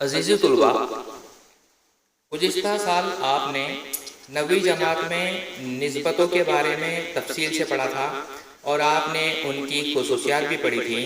अजीज़ तुलबा, गुज़िश्ता साल आपने नवीं जमात में निस्बतों के बारे में तफसील से पढ़ा था और आपने उनकी खुसूसियात भी पढ़ी थी।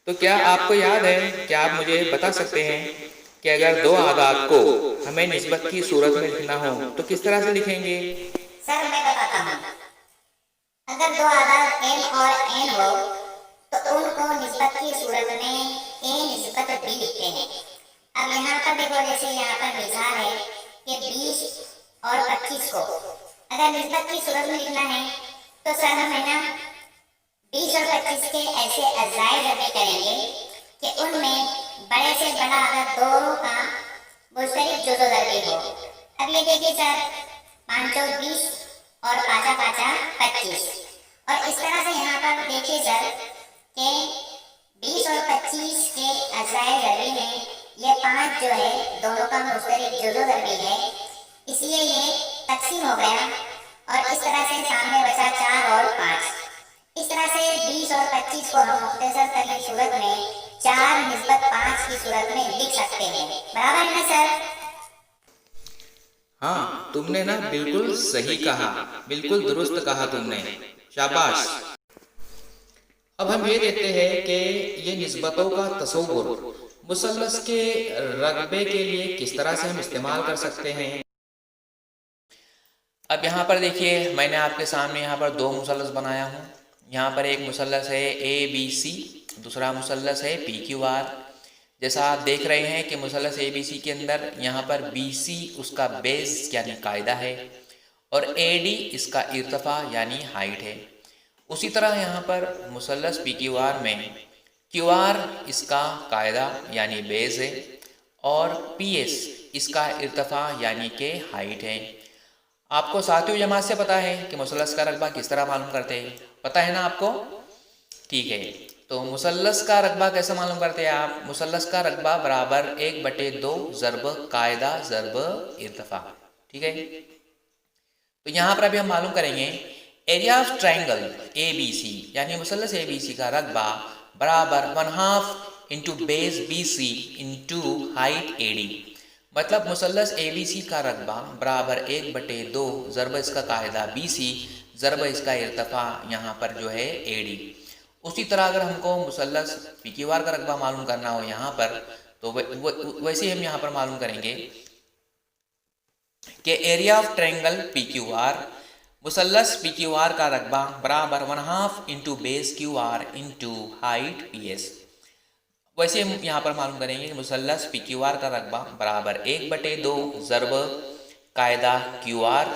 तो क्या आपको याद है, क्या आप मुझे बता सकते हैं कि अगर दो आदाद को हमें निस्बत की सूरत में लिखना हो तो किस तरह से लिखेंगे? सर मैं बताता हूँ। अगर दो आदाद m और n हो तो उनको निस्बत की सूरत में a निस्बत b लिखते हैं। अब यहाँ पर देखो, जैसे यहाँ पर मिसाल है कि 20 और 25 को अगर निस्बत की सूरत में लिखना है तो सर हम है ना 20 और 25 के ऐसे अज़ाइद रबे करेंगे कि उनमें बड़े से बड़ा अगर दोनों का मुश्तरक जुज़ो दरबी हो। अब ये देखिए सर, 5 चौक 20 और पाँचा पाँचा 25। और इस तरह से यहाँ पर देखिए सर कि 20 और 25 के अज़ाइद दरबी में ये 5 जो है दोनों का मुश्तरक जुज़ो दरबी है, इसलिए ये तकसीम हो गया और इस तरह से सामने बचा 4 और 5। इस तरह से 20 और 25 को हम मुख्तसर तरीन सूरत में 4 निस्बत 5 की सूरत में लिख सकते हैं। बराबर है ना सर? हाँ, तुमने ना बिल्कुल सही कहा, बिल्कुल दुरुस्त कहा तुमने। शाबाश। अब हम ये देखते हैं कि ये निस्बतों का तसव्वुर मुसल्लस के रकबे के लिए किस तरह से हम इस्तेमाल कर सकते हैं। अब यहाँ पर देखिए, मैंने आपके सामने यहाँ पर दो मुसल्लस बनाया हूँ। यहाँ पर एक मुसल्लस है ABC, दूसरा मुसल्लस है PQR। जैसा आप देख रहे हैं कि मुसल्लस ABC के अंदर यहाँ पर BC उसका बेस यानी कायदा है और AD इसका इर्तफ़ा यानी हाइट है। उसी तरह यहाँ पर मुसल्लस PQR में QR इसका कायदा यानी बेस है और PS इसका इर्तफ़ा यानी कि हाइट है। आपको सातवीं जमात से पता है कि मुसल्लस का रकबा किस तरह मालूम करते हैं, पता है ना आपको? ठीक है, तो मुसल्लस का रकबा कैसे मालूम करते हैं आप? मुसल्लस का रकबा बराबर 1/2 ज़र्ब कायदा ज़र्ब इर्तफ़ा। ठीक है, तो यहाँ पर अभी हम मालूम करेंगे एरिया ऑफ ट्रायंगल ABC यानी मुसल्लस ABC का रकबा बराबर 1/2 into base BC into height AD। मतलब मुसल्लस ABC का रकबा बराबर 1/2 ज़रब इसका कायदा BC ज़रब इसका इर्तफ़ा यहाँ पर जो है AD। उसी तरह अगर हमको मुसल्लस PQR का रकबा मालूम करना हो यहाँ पर, तो वैसे हम यहाँ पर मालूम करेंगे कि area of triangle PQR मुसल्लस PQR का रकबा बराबर 1/2 into base QR into height PS। वैसे हम यहाँ पर मालूम करेंगे कि मुसल्लस PQR का रकबा बराबर 1/2 ज़रब कायदा QR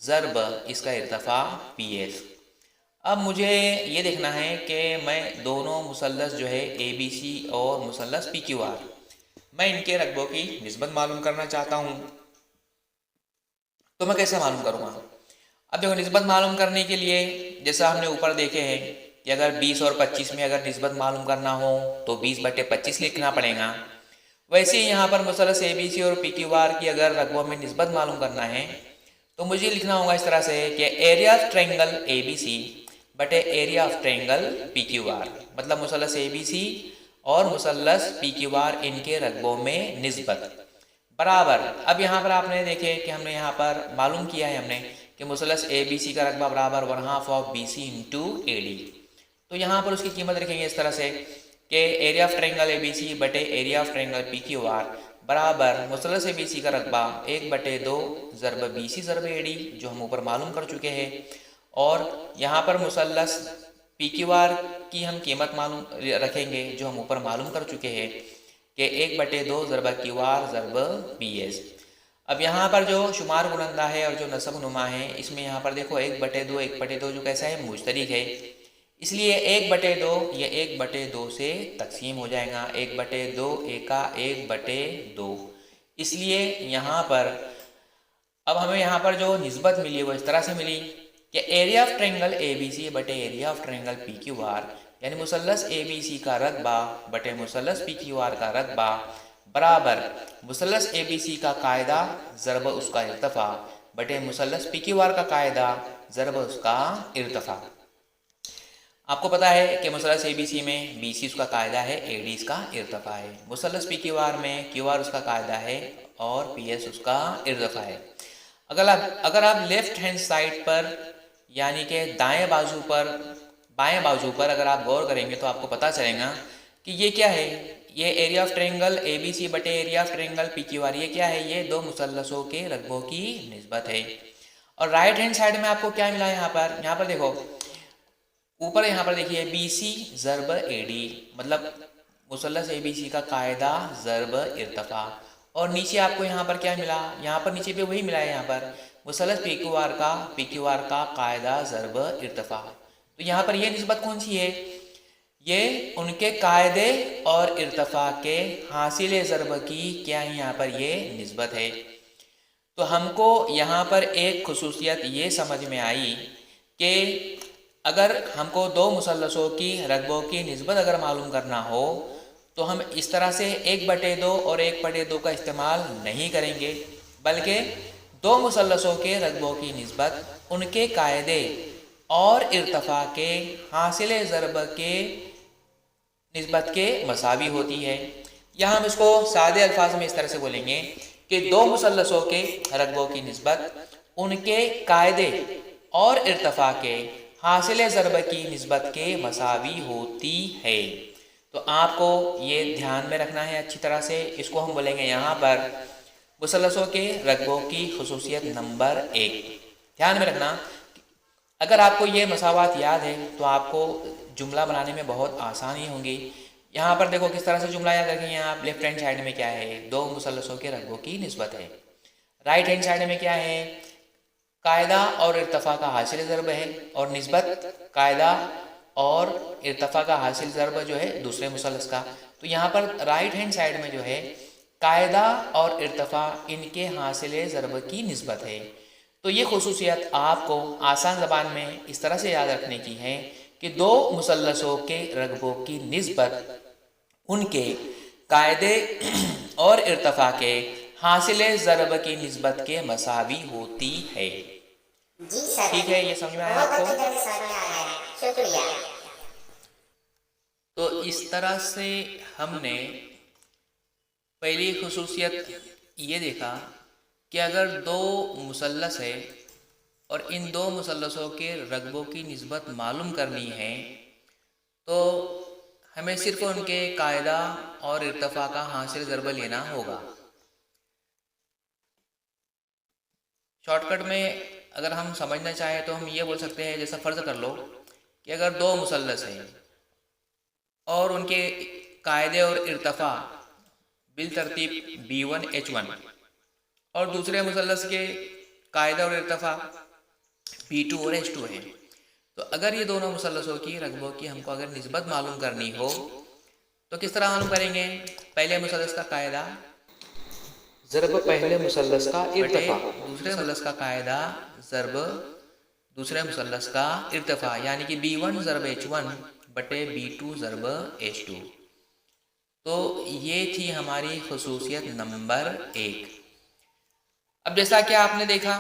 ज़रब इसका इर्तफ़ा PS। अब मुझे ये देखना है कि मैं दोनों मुसल्लस जो है ABC और मुसल्लस PQR, मैं इनके रकबों की निस्बत मालूम करना चाहता हूँ। तो मैं कैसे मालूम करूँगा? अब देखो, निस्बत मालूम करने के लिए जैसा हमने ऊपर देखे हैं कि अगर 20 और 25 में अगर निस्बत मालूम करना हो तो 20/25 लिखना पड़ेगा। वैसे ही यहाँ पर मुसल्लस ABC और PQR की अगर रकबों में निस्बत मालूम करना है तो मुझे लिखना होगा इस तरह से कि एरिया ऑफ ट्रायंगल ABC बटे एरिया ऑफ ट्रायंगल PQR। मतलब मुसल्लस ABC और मुसल्लस PQR इनके रकबों में निस्बत बराबर। अब यहाँ पर आपने देखे कि हमने यहाँ पर मालूम किया है हमने कि मुसल्लस ABC का रकबा बराबर 1/2 ऑफ BC इंटू AD। तो यहाँ पर उसकी कीमत रखेंगे इस तरह से कि एरिया ऑफ ट्रायंगल ABC बटे एरिया ऑफ ट्रायंगल PQR बराबर मुसल्लस ABC का रकबा 1/2 ज़रब BC ज़रब AD, जो हम ऊपर मालूम कर चुके हैं। और यहाँ पर मुसल्लस PQR की हम कीमत मालूम रखेंगे जो हम ऊपर मालूम कर चुके हैं कि 1/2 ज़रब QR ज़रब PS। अब यहाँ पर जो शुमार गुणनदा है और जो नसब नुमा है, इसमें यहाँ पर देखो 1/2 जो कैसा है, मुश्तरिक है, इसलिए 1/2 ये 1/2 से तकसीम हो जाएगा। 1/2 एका 1/2, इसलिए यहाँ पर अब हमें यहाँ पर जो निस्बत मिली वो इस तरह से मिली कि एरिया ऑफ ट्रायंगल ABC बटे एरिया ऑफ ट्रायंगल PQR यानी मुसल्लस ABC का रकबा बटे मुसल्लस PQR का रकबा बराबर मुसल्लस ABC का कायदा ज़रब उसका इर्तफ़ा बटे मुसल्लस PQR का कायदा ज़रब उसका इर्तफ़ा। आपको पता है कि मुसलस ABC में BC उसका कायदा है, AD इसका इर्तफ़ा है। मुसलस PQR में QR उसका कायदा है और PS उसका इर्तफ़ा है। अगर आप लेफ्ट हैंड साइड पर यानी कि दाएं बाजू पर, बाएं बाजू पर अगर आप गौर करेंगे तो आपको पता चलेगा कि ये क्या है। ये एरिया ऑफ ट्रायंगल ABC बटे एरिया ऑफ ट्रायंगल PQR, ये क्या है, ये दो मुसल्लसों के रकबों की निस्बत है। और राइट हैंड साइड में आपको क्या मिला यहाँ पर देखो, ऊपर यहाँ पर देखिए BC ज़र्ब AD, मतलब मुसल्लस ABC का कायदा ज़र्ब इर्तफ़ा। और नीचे आपको यहाँ पर क्या मिला, यहाँ पर नीचे पे वही मिला है, यहाँ पर मुसल्लस PQR का कायदा ज़र्ब इर्तफ़ा। तो यहाँ पर ये निस्बत कौन सी है, ये उनके कायदे और इर्तफ़ा के हासिल ज़र्ब की क्या है, यहाँ पर ये निस्बत है। तो हमको यहाँ पर एक खुसूसियत ये समझ में आई कि अगर हमको दो मुसल्लसों की रकबों की निस्बत अगर मालूम करना हो तो हम इस तरह से 1/2 और 1/2 का इस्तेमाल नहीं करेंगे, बल्कि दो मुसल्लसों के रकबों की निस्बत उनके कायदे और इर्तफ़ा के हासिल ज़रब के निस्बत के मसावी होती है। या हम इसको सादे अल्फाज में इस तरह से बोलेंगे कि दो मुसल्लसों के रकबों की निस्बत उनके कायदे और इर्तफ़ा के हासिल ज़रब की निस्बत के मसावी होती है। तो आपको ये ध्यान में रखना है अच्छी तरह से। इसको हम बोलेंगे यहाँ पर मुसल्लसों के रकबों की खुसूसियत नंबर 1। ध्यान में रखना, अगर आपको ये मसावात याद है तो आपको जुमला बनाने में बहुत आसानी होगी। यहाँ पर देखो किस तरह से जुमला याद रखेंगे आप। लेफ्ट हैंड साइड में क्या है, दो मुसल्लसों के रकबों की निस्बत है। राइट हैंड साइड में क्या है, कायदा और इर्तफ़ा का हासिल ज़रब है, और निस्बत कायदा और इर्तफ़ा का हासिल ज़रब जो है दूसरे मुसल्लस का। तो यहाँ पर राइट हैंड साइड में जो है कायदा और इर्तफ़ा इनके हासिल ज़रब की निस्बत है। तो ये खुसूसियत आपको आसान ज़बान में इस तरह से याद रखने की है कि दो मुसल्लसों के रकबों की निस्बत उनके कायदे और इर्तफ़ा के हासिल ज़रब की निस्बत के मसावी होती है। जी सर, ठीक है, ये समझ में आया आपको। बहुत अच्छी समझ में आ गया, शुक्रिया। तो इस तरह से हमने पहली खुसूसियत ये देखा कि अगर दो मुसल्लस है और इन दो मुसल्लसों के रकबों की निस्बत मालूम करनी है तो हमें सिर्फ उनके कायदा और इर्तफ़ा का हासिल ज़रब लेना होगा। शॉर्टकट में अगर हम समझना चाहें तो हम ये बोल सकते हैं, जैसा फ़र्ज़ कर लो कि अगर दो मुसल्लस हैं और उनके कायदे और इर्तफ़ा बिल तरतीब B1 H1 और दूसरे मुसल्लस के कायदा और इर्तफ़ा B2 और H2 है। तो अगर ये दोनों मुसल्लसों की रकबों की हमको अगर निस्बत मालूम करनी हो तो किस तरह मालूम करेंगे। पहले मुसल्लस का कायदा ज़रब पहले मुसल्लस का इर्तफ़ा दूसरे मुसल्लस का कायदा ज़रब दूसरे मुसल्लस का इर्तफ़ा, यानी कि B1 ज़रब H1 बटे B2 ज़रब H2। तो ये थी हमारी खुसूसियत नंबर 1। अब जैसा कि आपने देखा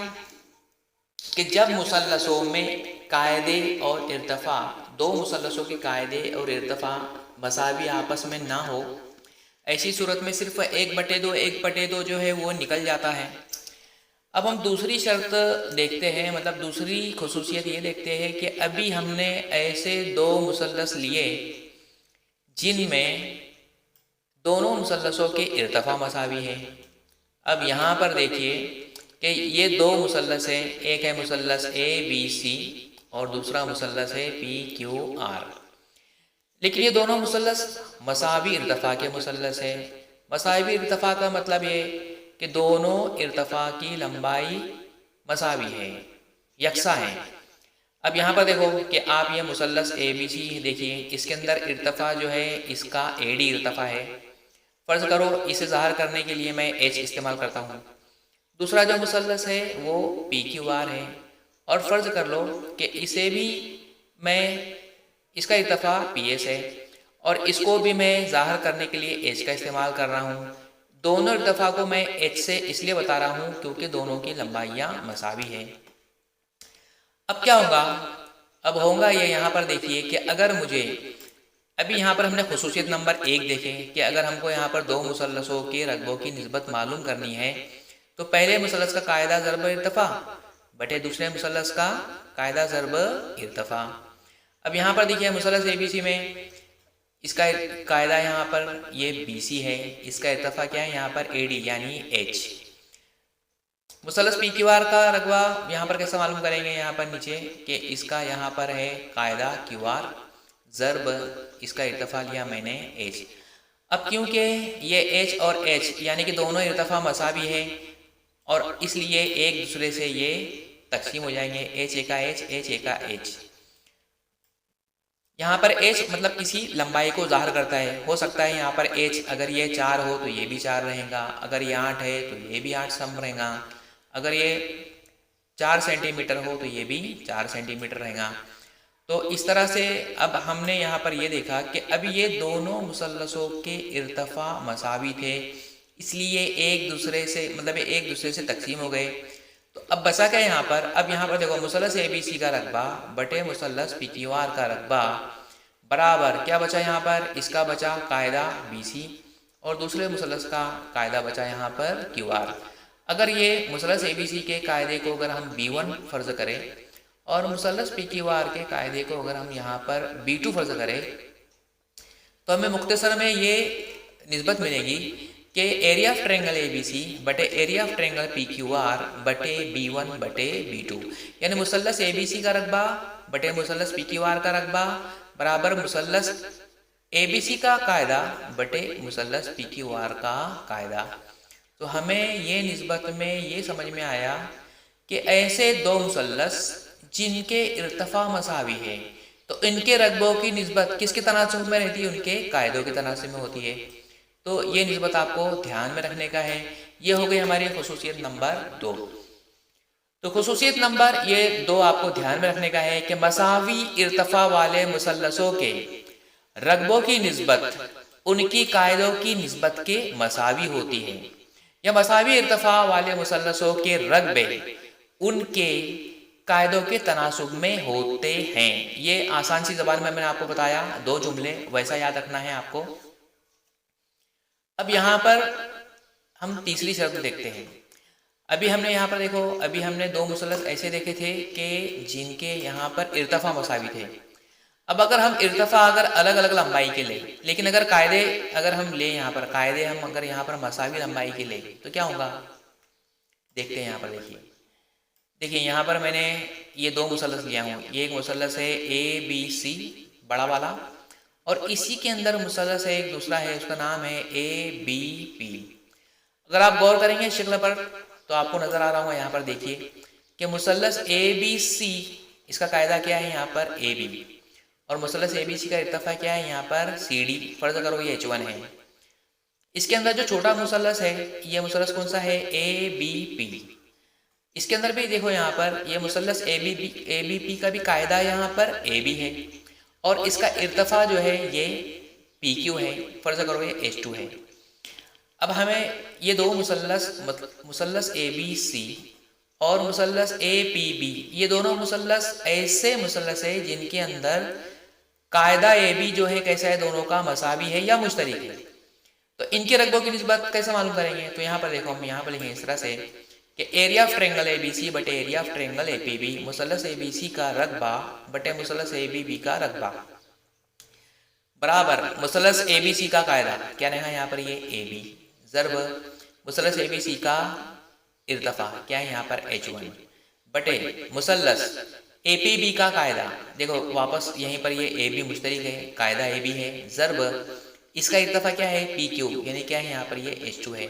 कि जब मुसल्लसों में कायदे और इर्तफ़ा, दो मुसल्लसों के कायदे और इर्तफ़ा मसावी आपस में ना हो, ऐसी सूरत में सिर्फ 1/2 जो है वो निकल जाता है। अब हम दूसरी शर्त देखते हैं, मतलब दूसरी खुसूसियत ये देखते हैं कि अभी हमने ऐसे दो मुसल्लस लिए जिनमें दोनों मुसल्लसों के इर्तफ़ा मसावी है। अब यहाँ पर देखिए कि ये दो मुसल्लस है, एक है मुसल्लस ABC और दूसरा मुसल्लस है PQR, लेकिन ये दोनों मुसल्लस मसावी इर्तफ़ा के मुसल्लस है। मसावी इर्तफ़ा का मतलब ये कि दोनों इर्तफ़ा की लंबाई मसावी है, यकसा है। अब यहाँ पर देखो कि आप ये मुसल्लस ABC देखिए, इसके अंदर इर्तफ़ा जो है इसका AD इर्तफ़ा है। फ़र्ज़ करो इसे ज़ाहिर करने के लिए मैं H इस्तेमाल करता हूँ। दूसरा जो मुसल्लस है वो PQR है, और फ़र्ज़ कर लो कि इसे भी मैं इसका इर्तफ़ा PS है और इसको भी मैं ज़ाहिर करने के लिए H का इस्तेमाल कर रहा हूँ। दोनों इर्तफ़ा को मैं H से इसलिए बता रहा हूँ क्योंकि दोनों की लंबाइयाँ मसावी हैं। अब क्या होगा, अब होगा ये यहाँ पर देखिए कि अगर मुझे अभी यहाँ पर हमने खुसूसियत नंबर 1 देखे कि अगर हमको यहाँ पर दो मुसल्लसों के रकबों की निस्बत मालूम करनी है तो पहले मुसल्लस का कायदा ज़रब इर्तफ़ा बटे दूसरे मुसल्लस का कायदा ज़रब इर्तफ़ा। अब यहाँ पर देखिए मुसल्लस ABC में इसका कायदा यहाँ पर ये BC है, इसका इर्तफ़ा क्या है यहाँ पर AD यानी H। मुसल्लस PQR का रकबा यहाँ पर कैसे मालूम करेंगे, यहाँ पर नीचे कि इसका यहाँ पर है कायदा QR ज़रब इसका इर्तफ़ा लिया मैंने H। अब क्योंकि ये H और H यानी कि दोनों इर्तफ़ा मसावी है और इसलिए एक दूसरे से ये तकसीम हो जाएंगे, H का H, H का H। यहाँ पर H मतलब किसी लंबाई को ज़ाहिर करता है। हो सकता है यहाँ पर H अगर ये 4 हो तो ये भी 4 रहेगा, अगर ये 8 है तो ये भी 8 सम रहेगा, अगर ये 4 सेंटीमीटर हो तो ये भी 4 सेंटीमीटर रहेगा। तो इस तरह से अब हमने यहाँ पर ये देखा कि अब ये दोनों मुसल्लसों के इर्तफ़ा मसावी थे, इसलिए एक दूसरे से मतलब एक दूसरे से तकसीम हो गए। तो अब बचा क्या यहाँ पर, अब यहाँ पर देखो मुसल्लस ABC का रकबा बटे मुसल्लस PQR का रकबा बराबर क्या बचा यहाँ पर, इसका बचा कायदा BC और दूसरे मुसल्लस का कायदा बचा यहाँ पर QR। अगर ये मुसल्लस ABC के कायदे को अगर हम B1 फ़र्ज़ करें और मुसल्लस PQR के कायदे को अगर हम यहाँ पर B2 फ़र्ज़ करें तो हमें मुख्तसर में ये निस्बत मिलेगी कि एरिया ऑफ ट्रायंगल ABC बटे एरिया ऑफ ट्रायंगल PQR बटे B1 बटे B2 यानी मुसल्लस ABC का रकबा बटे मुसल्लस PQR का रकबा बराबर मुसल्लस ABC का कायदा बटे मुसल्लस PQR का कायदा। तो हमें ये निस्बत में ये समझ में आया कि ऐसे दो मुसल्लस जिनके इर्तफ़ा मसावी है तो इनके रकबों की निस्बत किसके तनासुब में रहती है, उनके कायदों के तनासुब में होती है। तो ये निस्बत आपको ध्यान में रखने का है। ये हो गई हमारी खुसूसियत नंबर 2। तो खुसूसियत नंबर ये 2 आपको ध्यान में रखने का है कि मसावी इर्तफ़ा वाले मुसल्लसों के रकबों की निस्बत उनकी कायदों की निस्बत के मसावी होती है, या मसावी इर्तफ़ा वाले मुसल्लसों के रकबे उनके कायदों के तनासुब में होते हैं। ये आसान सी ज़बान में मैंने आपको बताया, 2 जुमले वैसा याद रखना है आपको। अब यहाँ पर हम तीसरी शर्त देखते हैं। अभी हमने यहाँ पर देखो, अभी हमने 2 मुसल्लस ऐसे देखे थे कि जिनके यहाँ पर इर्तफ़ा मसावी थे। अब अगर हम इर्तफ़ा अगर अलग अलग लंबाई के ले, लेकिन अगर कायदे अगर हम ले यहाँ पर कायदे हम अगर यहाँ पर मसावी लंबाई के ले तो क्या होगा, देखते हैं। यहाँ पर देखिए यहाँ पर मैंने ये 2 मुसल्लस लिया हूँ। ये एक मुसल्लस है ABC बड़ा वाला और इसी के अंदर मुसल्लस है एक दूसरा है, उसका नाम है ABP। अगर आप गौर करेंगे शक्ल पर तो आपको नज़र आ रहा होगा यहाँ पर देखिए कि मुसल्लस ABC इसका कायदा क्या है यहाँ पर AB और मुसल्लस ABC का इर्तफ़ा क्या है यहाँ पर CD। फ़र्ज़ करो ये H1 है। इसके अंदर जो छोटा मुसल्लस है ये मुसल्लस कौन सा है, ABP। इसके अंदर भी देखो यहाँ पर ये मुसल्लस ABP का भी कायदा यहाँ पर AB है और इसका इर्तफ़ा जो है ये PQ है। फ़र्ज़ करो ये H2 है। अब हमें ये 2 मुसल्लस ABC और मुसल्लस APB ये दोनों मुसल्लस ऐसे मुसल्लस है जिनके अंदर कायदा AB जो है कैसा है, दोनों का मसावी है या मुश्तरिक है। तो इनके रकबों की निस्बत कैसे मालूम करेंगे, तो यहाँ पर देखो हम यहाँ पर लिखेंगे इस तरह से कि एरिया ऑफ ट्रायंगल ABC बटे area of triangle APB मुसल्लस ABC का रकबा बटे मुसल्लस ABB का रकबा बराबर मुसल्लस ABC का कायदा क्या रहेगा यहाँ पर ये AB ज़रब मुसल्लस ABC का इर्तफ़ा क्या है यहाँ पर H1 बटे मुसल्लस APB का कायदा। देखो वापस यहीं पर ये AB मुश्तरिक है, कायदा AB है ज़रब इसका इर्तफ़ा क्या है PQ यानी क्या है यहाँ पर ये H2 है।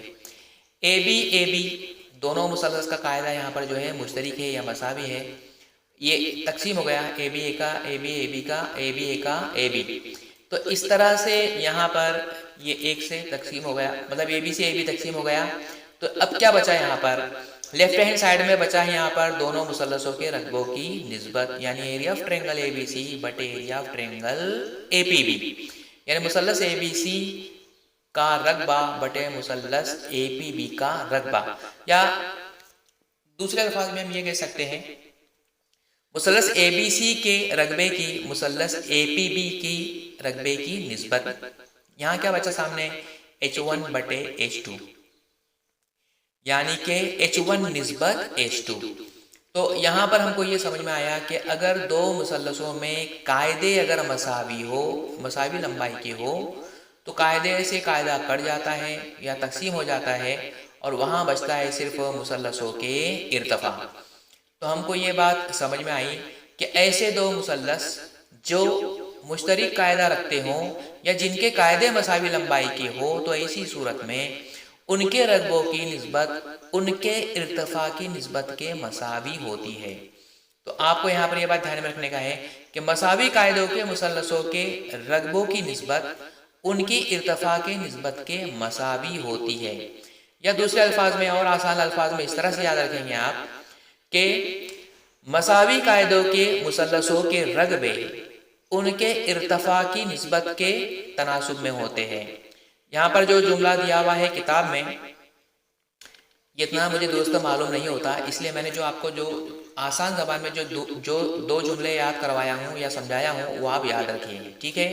AB दोनों मुसल्लस का कायदा यहाँ पर जो है मुश्तरिक है या मसावी है। ये तकसीम हो गया AB का AB का AB। तो इस तरह से यहाँ पर ये 1 से तकसीम हो गया, मतलब AB से AB तकसीम हो गया। तो अब क्या बचा यहाँ पर, लेफ्ट हैंड साइड में बचा है यहाँ पर दोनों मुसल्लसों के रकबों की निस्बत यानी एरिया ऑफ ट्रायंगल ABC बटे एरिया ऑफ ट्रायंगल APB यानी मुसल्लस ABC का रकबा बटे मुसल्लस APB का रकबा, या दूसरे अल्फाज में हम ये कह सकते हैं मुसल्लस ABC के रकबे की मुसल्लस APB की रकबे की निस्बत। यहाँ क्या बचा सामने, H1 बटे H2, यानी कि H1 निस्बत H2। तो यहाँ पर हमको ये समझ में आया कि अगर दो मुसल्लसों में कायदे अगर मसावी हो, मसावी लंबाई के हो, तो कायदे से कायदा कट जाता है या तकसीम हो जाता है और वहाँ बचता है सिर्फ मुसल्लसों के इर्तफा। तो हमको ये बात समझ में आई कि ऐसे दो मुसल्लस जो मुश्तरक कायदा रखते हों या जिनके कायदे मसावी लंबाई के हो, तो ऐसी सूरत में उनके रकबों की निस्बत उनके इर्तफा की निस्बत के मसावी होती है। तो आपको यहाँ पर यह बात ध्यान में रखने का है कि मसावी कायदों के मुसल्लसों के रकबों की निस्बत उनकी इर्तफा के निस्बत के मसावी होती है। या दूसरे अल्फाज में और आसान अल्फाज में इस तरह से याद रखेंगे आप कि मसावी कायदों के मुसल्लसों के रकबे उनके इर्तफा की निस्बत के तनासुब में होते हैं। यहाँ पर जो जुमला दिया हुआ है किताब में, इतना मुझे दोस्तों मालूम नहीं होता, इसलिए मैंने जो आपको जो आसान ज़बान में जो दो जुमले याद करवाया हूँ या समझाया हूँ वो आप याद रखिए, ठीक है।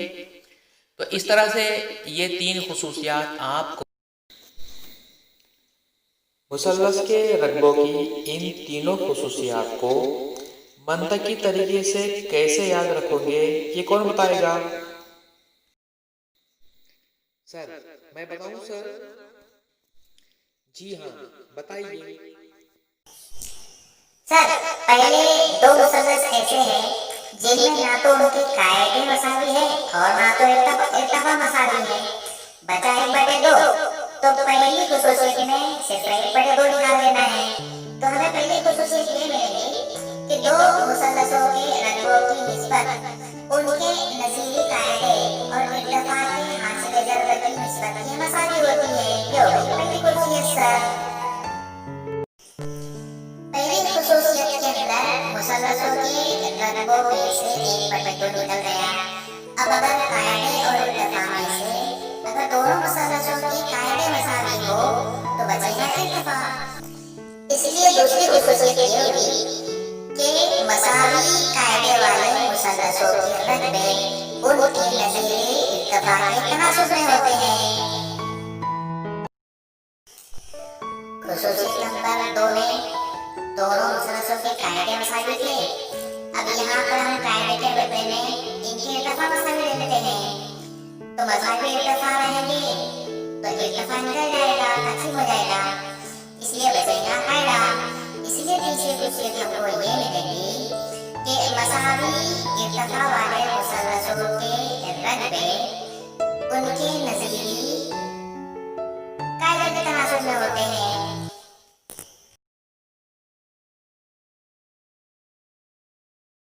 तो इस तरह से ये तीन खुसूसियात आपको मुसल्लस के रकबों की इन तीनों खुसूसियात को मंतकी तरीके से कैसे याद रखोगे, ये कौन बताएगा? सर मैं बताऊं सर? जी हाँ बताइए। सर पहले दो मुसल्लस ऐसे हैं जिनमें ना तो उनके कायदे मसावी है और ना तो इर्तफा मसावी है, बचा 1/2। तो पहली खुसूसियत में सिर्फ 1/2 निकाल देना है। तो हमें पहली खुसूसियत ये मिलेगी कि दो मुसल्लसों के रकबों की निस्बत उनके नज़ीरी कायदे और इर्तफा के हासिल ज़रब की निस्बत के मसावी होती है। ये हो गई पहली खुसूसियत सर। पहली खुसूसियत के अंदर मुसल्लसों के रकबों में से 1/2 निकल गया। अब अगर कायदे और इर्तफा में से अगर दोनों मुसल्लसों की कायदे मसावी हो तो बचेगा इर्तफा। इसलिए दूसरी खुसूसियत ये होगी कि मसावी कायदे वाले मुसल्लसों के रकबे उनके नज़ीरे इर्तफा के तनासुब में होते हैं। खुसूसियत नंबर 2 में दोनों मुसल्लसों के कायदे मसावी थे। अब यहाँ पर हम कायदे के बदले में इनके इर्तफा मसावी ले लेते हैं। तो मसावी इर्तफा रहेंगे तो इर्तफा निकल जाएगा, तकसीम हो जाएगा, इसलिए बचेगा कायदा। इसलिए तीसरी खुसूसियत हमको ये मिलेगी कि मसावी इर्तफा